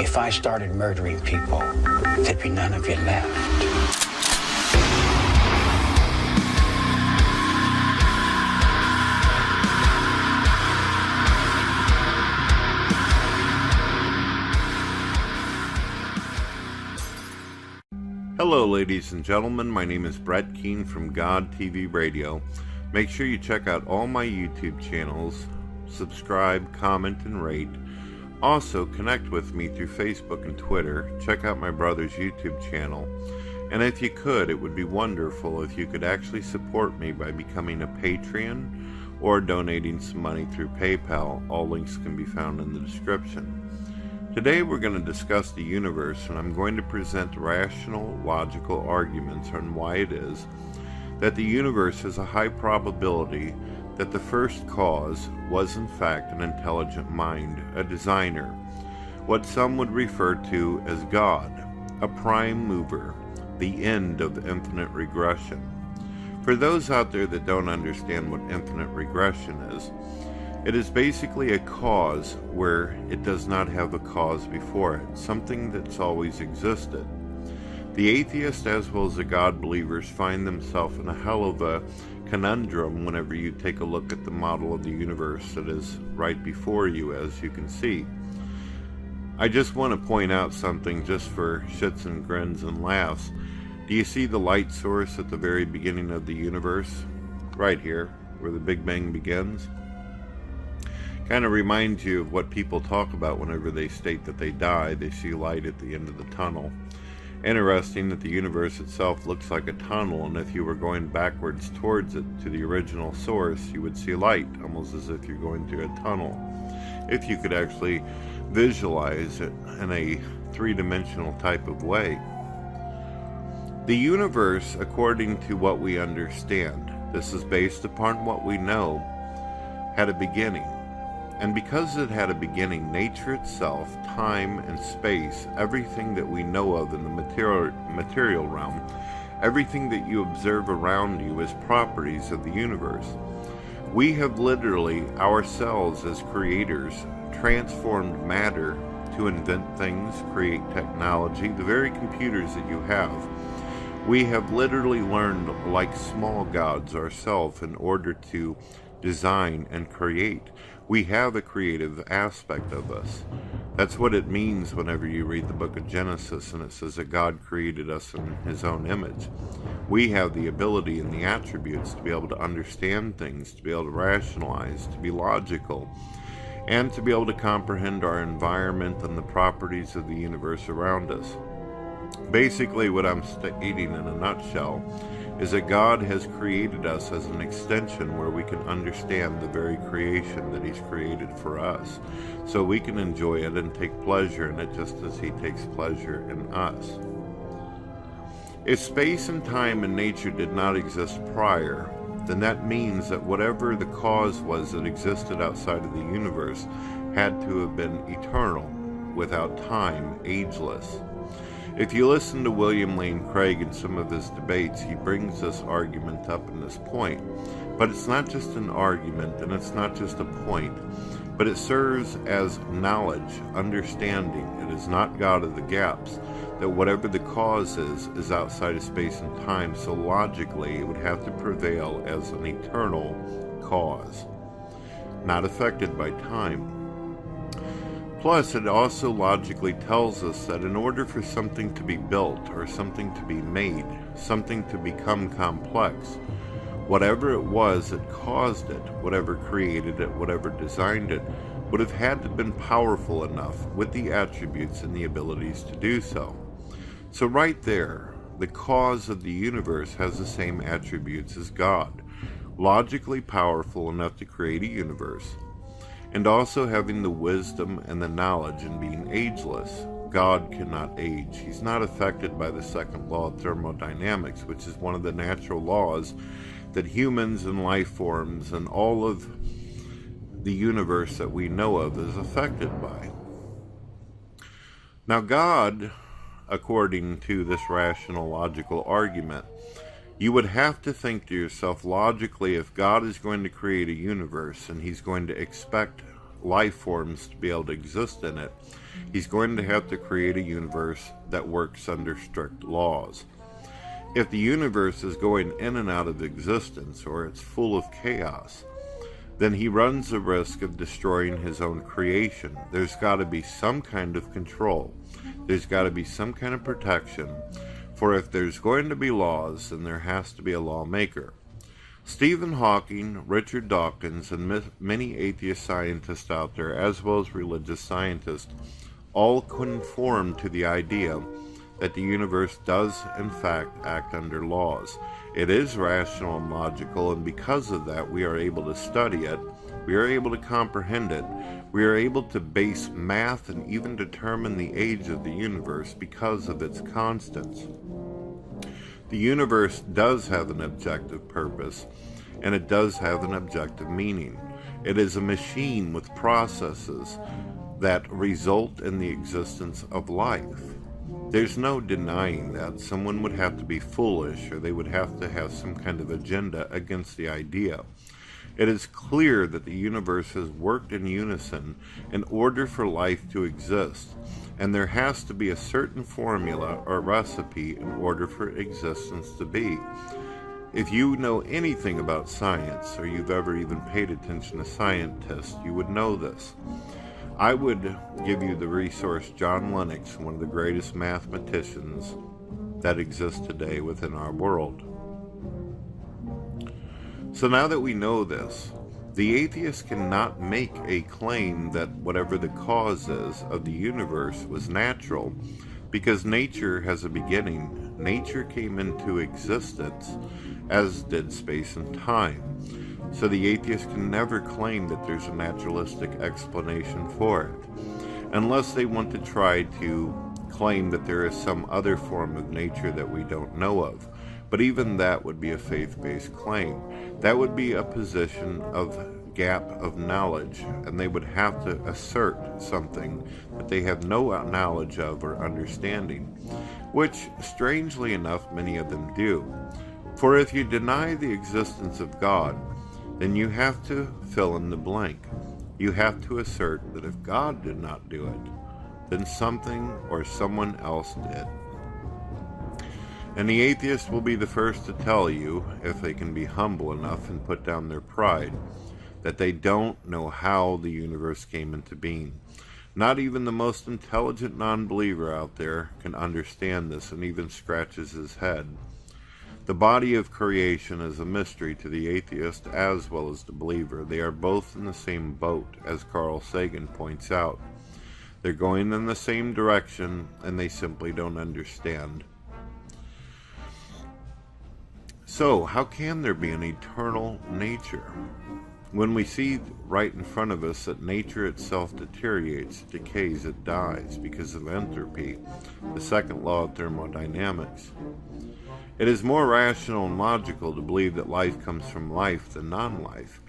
If I started murdering people, there'd be none of you left. Hello, ladies and gentlemen. My name is Brett Keane from God TV Radio. Make sure you check out all my YouTube channels, subscribe, comment, and rate. Also, connect with me through Facebook and Twitter. Check out my brother's YouTube channel. And if you could, it would be wonderful if you could actually support me by becoming a Patreon or donating some money through PayPal. All links can be found in the description. Today we're going to discuss the universe, and I'm going to present rational, logical arguments on why it is that the universe has a high probability that the first cause was in fact an intelligent mind, a designer, what some would refer to as God, a prime mover, the end of infinite regression. For those out there that don't understand what infinite regression is, it is basically a cause where it does not have a cause before it, something that's always existed. The atheist as well as the God believers find themselves in a hell of a conundrum whenever you take a look at the model of the universe that is right before you, as you can see. I just want to point out something just for shits and grins and laughs. Do you see the light source at the very beginning of the universe? Right here, where the Big Bang begins. Kind of reminds you of what people talk about whenever they state that they die. They see light at the end of the tunnel. Interesting that the universe itself looks like a tunnel, and if you were going backwards towards it to the original source, you would see light, almost as if you're going through a tunnel. If you could actually visualize it in a three-dimensional type of way. The universe, according to what we understand, this is based upon what we know, had a beginning. And because it had a beginning, nature itself, time and space, everything that we know of in the material realm, everything that you observe around you is properties of the universe. We have literally, ourselves as creators, transformed matter to invent things, create technology, the very computers that you have. We have literally learned like small gods ourselves in order to design and create. We have a creative aspect of us. That's what it means whenever you read the book of Genesis and it says that God created us in his own image. We have the ability and the attributes to be able to understand things, to be able to rationalize, to be logical, and to be able to comprehend our environment and the properties of the universe around us. Basically, what I'm stating in a nutshell is that God has created us as an extension where we can understand the very creation that he's created for us, so we can enjoy it and take pleasure in it just as he takes pleasure in us. If space and time and nature did not exist prior, then that means that whatever the cause was that existed outside of the universe had to have been eternal, without time, ageless. If you listen to William Lane Craig in some of his debates, he brings this argument up in this point. But it's not just an argument, and it's not just a point, but it serves as knowledge, understanding. It is not God of the gaps, that whatever the cause is outside of space and time, so logically it would have to prevail as an eternal cause, not affected by time. Plus, it also logically tells us that in order for something to be built or something to be made, something to become complex, whatever it was that caused it, whatever created it, whatever designed it, would have had to have been powerful enough with the attributes and the abilities to do so. So right there, the cause of the universe has the same attributes as God, logically powerful enough to create a universe, and also having the wisdom and the knowledge and being ageless. God cannot age. He's not affected by the second law of thermodynamics, which is one of the natural laws that humans and life forms and all of the universe that we know of is affected by. Now God, according to this rational logical argument, you would have to think to yourself logically, if God is going to create a universe and he's going to expect life forms to be able to exist in it, he's going to have to create a universe that works under strict laws. If the universe is going in and out of existence, or it's full of chaos, then he runs the risk of destroying his own creation. There's got to be some kind of control. There's got to be some kind of protection. For if there's going to be laws, then there has to be a lawmaker. Stephen Hawking, Richard Dawkins, and many atheist scientists out there, as well as religious scientists, all conform to the idea that the universe does, in fact, act under laws. It is rational and logical, and because of that, we are able to study it, we are able to comprehend it, we are able to base math and even determine the age of the universe because of its constants. The universe does have an objective purpose, and it does have an objective meaning. It is a machine with processes that result in the existence of life. There's no denying that. Someone would have to be foolish, or they would have to have some kind of agenda against the idea. It is clear that the universe has worked in unison in order for life to exist, and there has to be a certain formula or recipe in order for existence to be. If you know anything about science, or you've ever even paid attention to scientists, you would know this. I would give you the resource John Lennox, one of the greatest mathematicians that exists today within our world. So now that we know this, the atheist cannot make a claim that whatever the cause is of the universe was natural, because nature has a beginning. Nature came into existence, as did space and time. So the atheist can never claim that there's a naturalistic explanation for it, unless they want to try to claim that there is some other form of nature that we don't know of. But even that would be a faith-based claim. That would be a position of gap of knowledge, and they would have to assert something that they have no knowledge of or understanding, which, strangely enough, many of them do. For if you deny the existence of God, then you have to fill in the blank. You have to assert that if God did not do it, then something or someone else did. And the atheist will be the first to tell you, if they can be humble enough and put down their pride, that they don't know how the universe came into being. Not even the most intelligent non-believer out there can understand this, and even scratches his head. The body of creation is a mystery to the atheist as well as the believer. They are both in the same boat, as Carl Sagan points out. They're going in the same direction, and they simply don't understand. So, how can there be an eternal nature? When we see right in front of us that nature itself deteriorates, decays, it dies because of entropy, the second law of thermodynamics. It is more rational and logical to believe that life comes from life than non-life.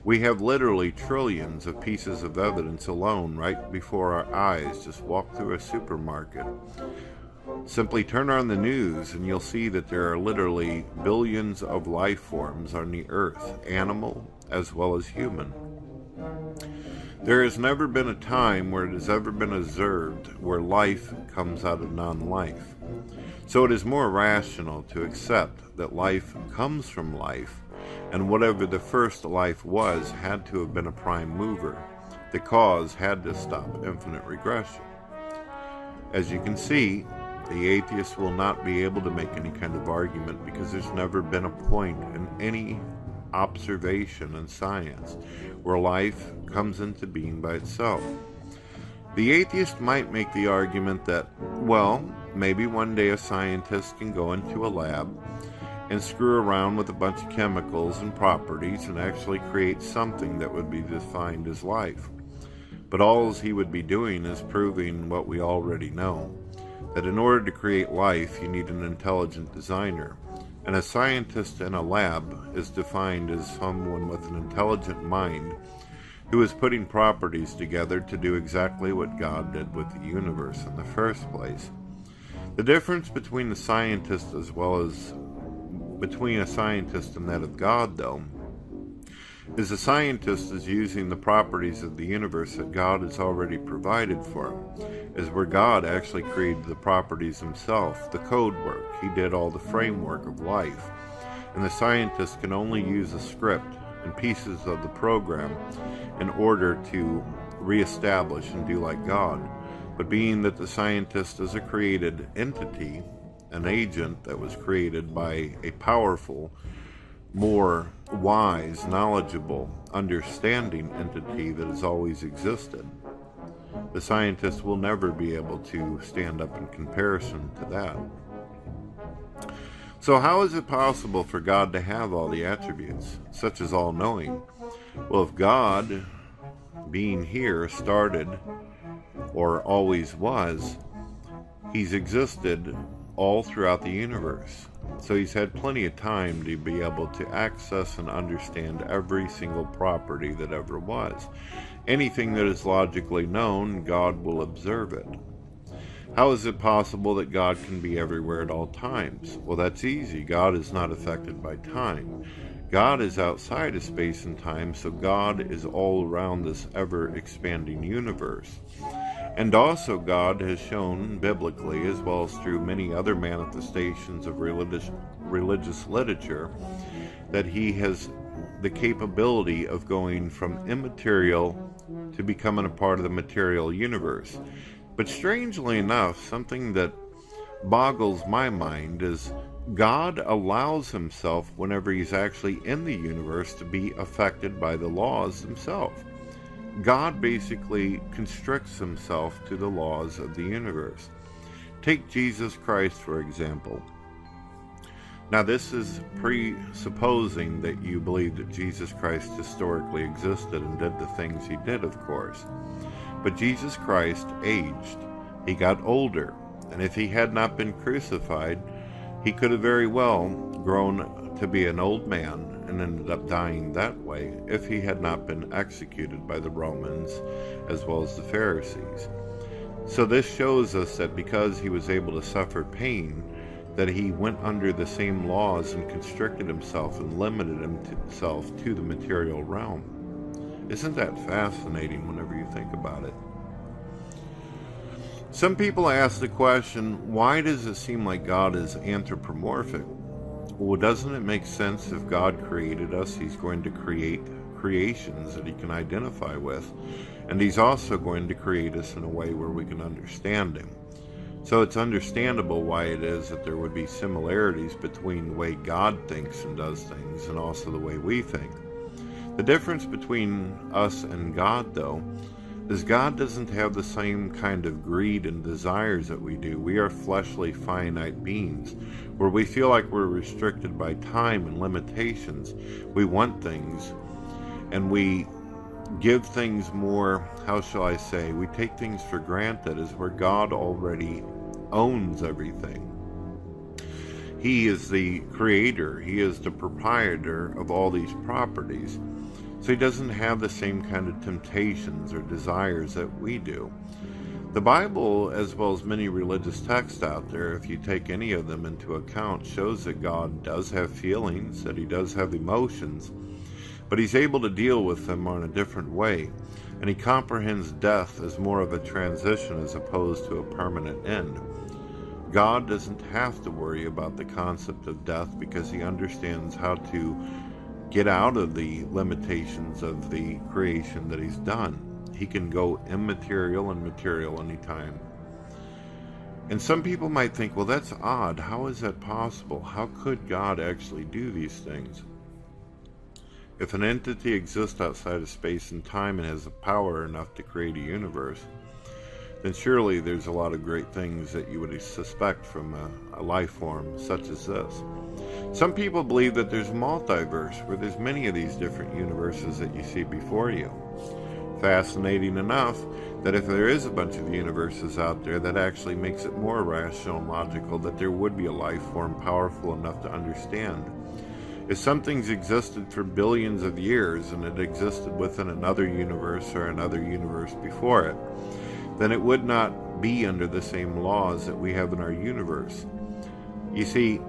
We have literally trillions of pieces of evidence alone right before our eyes. Just walk through a supermarket. Simply turn on the news and you'll see that there are literally billions of life forms on the earth, animal as well as human. There has never been a time where it has ever been observed where life comes out of non-life. So it is more rational to accept that life comes from life, and whatever the first life was had to have been a prime mover. The cause had to stop infinite regression. As you can see, the atheist will not be able to make any kind of argument because there's never been a point in any observation in science where life comes into being by itself. The atheist might make the argument that, well, maybe one day a scientist can go into a lab and screw around with a bunch of chemicals and properties and actually create something that would be defined as life. But all he would be doing is proving what we already know, that in order to create life, you need an intelligent designer. And a scientist in a lab is defined as someone with an intelligent mind who is putting properties together to do exactly what God did with the universe in the first place. The difference between the scientist as well as between a scientist and that of God, though, is the scientist is using the properties of the universe that God has already provided for him, is where God actually created the properties himself, the code work. He did all the framework of life. And the scientist can only use a script and pieces of the program in order to reestablish and do like God. But being that the scientist is a created entity, an agent that was created by a powerful, more wise, knowledgeable, understanding entity that has always existed, the scientist will never be able to stand up in comparison to that. So how is it possible for God to have all the attributes, such as all-knowing? Well, if God, being here, started or always was, he's existed all throughout the universe. So he's had plenty of time to be able to access and understand every single property that ever was. Anything that is logically known, God will observe it. How is it possible that God can be everywhere at all times? Well, that's easy. God is not affected by time. God is outside of space and time, so God is all around this ever-expanding universe. And also God has shown biblically, as well as through many other manifestations of religious literature, that he has the capability of going from immaterial to becoming a part of the material universe. But strangely enough, something that boggles my mind is God allows himself, whenever he's actually in the universe, to be affected by the laws themselves. God basically constricts himself to the laws of the universe. Take Jesus Christ, for example. Now, this is presupposing that you believe that Jesus Christ historically existed and did the things he did, of course. But Jesus Christ aged. He got older. And if he had not been crucified, he could have very well grown to be an old man and ended up dying that way if he had not been executed by the Romans as well as the Pharisees. So this shows us that because he was able to suffer pain, that he went under the same laws and constricted himself and limited himself to the material realm. Isn't that fascinating whenever you think about it? Some people ask the question, why does it seem like God is anthropomorphic? Well, doesn't it make sense if God created us, he's going to create creations that he can identify with, and he's also going to create us in a way where we can understand him. So it's understandable why it is that there would be similarities between the way God thinks and does things and also the way we think. The difference between us and God, though, is God doesn't have the same kind of greed and desires that we do. We are fleshly, finite beings, where we feel like we're restricted by time and limitations. We want things, and we give things more, how shall I say, we take things for granted, as where God already owns everything. He is the creator. He is the proprietor of all these properties. So he doesn't have the same kind of temptations or desires that we do. The Bible, as well as many religious texts out there, if you take any of them into account, shows that God does have feelings, that he does have emotions, but he's able to deal with them in a different way. And he comprehends death as more of a transition as opposed to a permanent end. God doesn't have to worry about the concept of death because he understands how to get out of the limitations of the creation that he's done. He can go immaterial and material anytime. And some people might think, well, that's odd. How is that possible? How could God actually do these things? If an entity exists outside of space and time and has the power enough to create a universe, then surely there's a lot of great things that you would suspect from a life form such as this. Some people believe that there's multiverse, where there's many of these different universes that you see before you. Fascinating enough that if there is a bunch of universes out there, that actually makes it more rational and logical that there would be a life form powerful enough to understand. If something's existed for billions of years and it existed within another universe or another universe before it, then it would not be under the same laws that we have in our universe. You see,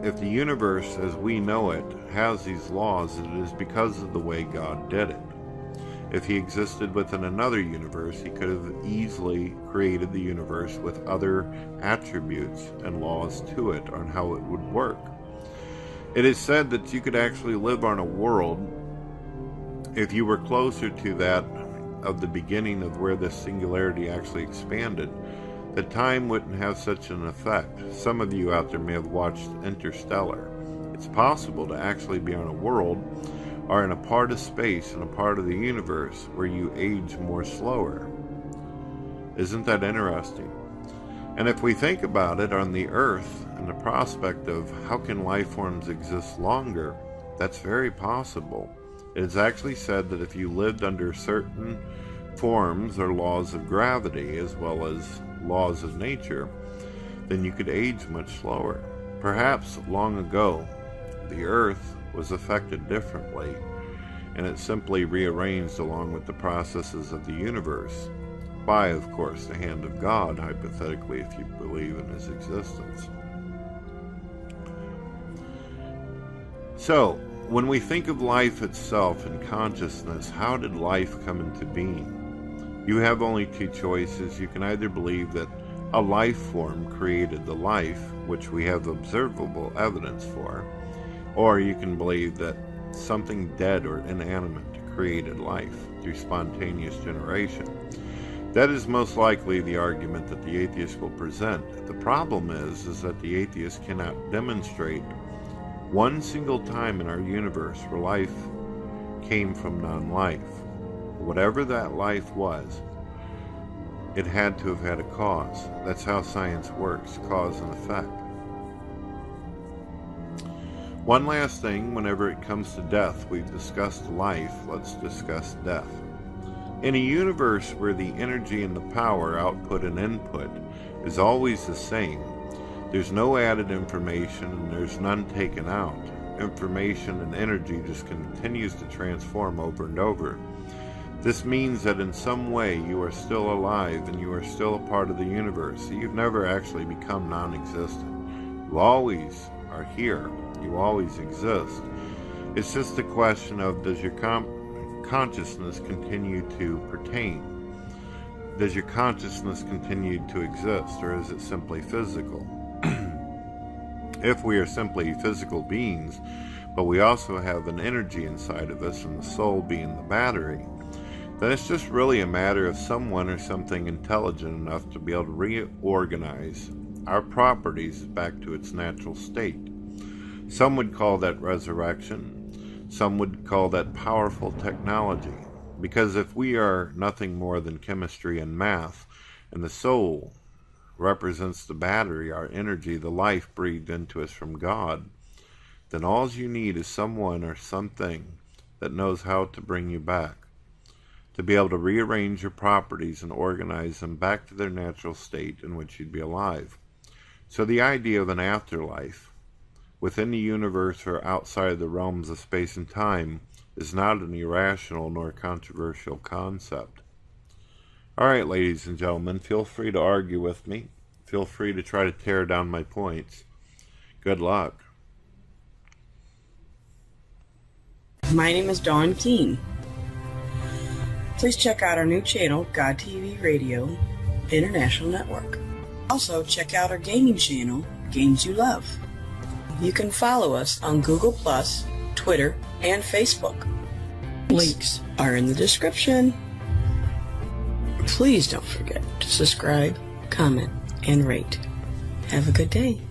if the universe as we know it has these laws, it is because of the way God did it. If he existed within another universe, he could have easily created the universe with other attributes and laws to it on how it would work. It is said that you could actually live on a world, if you were closer to that of the beginning of where this singularity actually expanded, that time wouldn't have such an effect. Some of you out there may have watched Interstellar. It's possible to actually be on a world or in a part of space and a part of the universe where you age more slower. Isn't that interesting? And if we think about it on the Earth and the prospect of how can life forms exist longer, that's very possible. It is actually said that if you lived under certain forms or laws of gravity as well as laws of nature, then you could age much slower. Perhaps long ago, the Earth was affected differently, and it simply rearranged along with the processes of the universe, by, of course, the hand of God, hypothetically, if you believe in his existence. So, when we think of life itself and consciousness, how did life come into being? You have only two choices. You can either believe that a life form created the life, which we have observable evidence for, or you can believe that something dead or inanimate created life through spontaneous generation. That is most likely the argument that the atheist will present. The problem is that the atheist cannot demonstrate one single time in our universe where life came from non-life. Whatever that life was, it had to have had a cause. That's how science works, cause and effect. One last thing, whenever it comes to death, we've discussed life, let's discuss death. In a universe where the energy and the power, output and input, is always the same, there's no added information and there's none taken out. Information and energy just continues to transform over and over. This means that in some way you are still alive and you are still a part of the universe. You've never actually become non-existent. You always are here. You always exist. It's just a question of, does your consciousness continue to pertain? Does your consciousness continue to exist, or is it simply physical? If we are simply physical beings, but we also have an energy inside of us, and the soul being the battery, then it's just really a matter of someone or something intelligent enough to be able to reorganize our properties back to its natural state. Some would call that resurrection. Some would call that powerful technology. Because if we are nothing more than chemistry and math, and the soul represents the battery, our energy, the life breathed into us from God, then all you need is someone or something that knows how to bring you back, to be able to rearrange your properties and organize them back to their natural state in which you'd be alive. So the idea of an afterlife within the universe or outside the realms of space and time is not an irrational nor controversial concept. All right, ladies and gentlemen, feel free to argue with me. Feel free to try to tear down my points. Good luck. My name is Dawn Keane. Please check out our new channel, God TV Radio International Network. Also, check out our gaming channel, Games You Love. You can follow us on Google+, Twitter, and Facebook. Links are in the description. Please don't forget to subscribe, comment, and rate. Have a good day.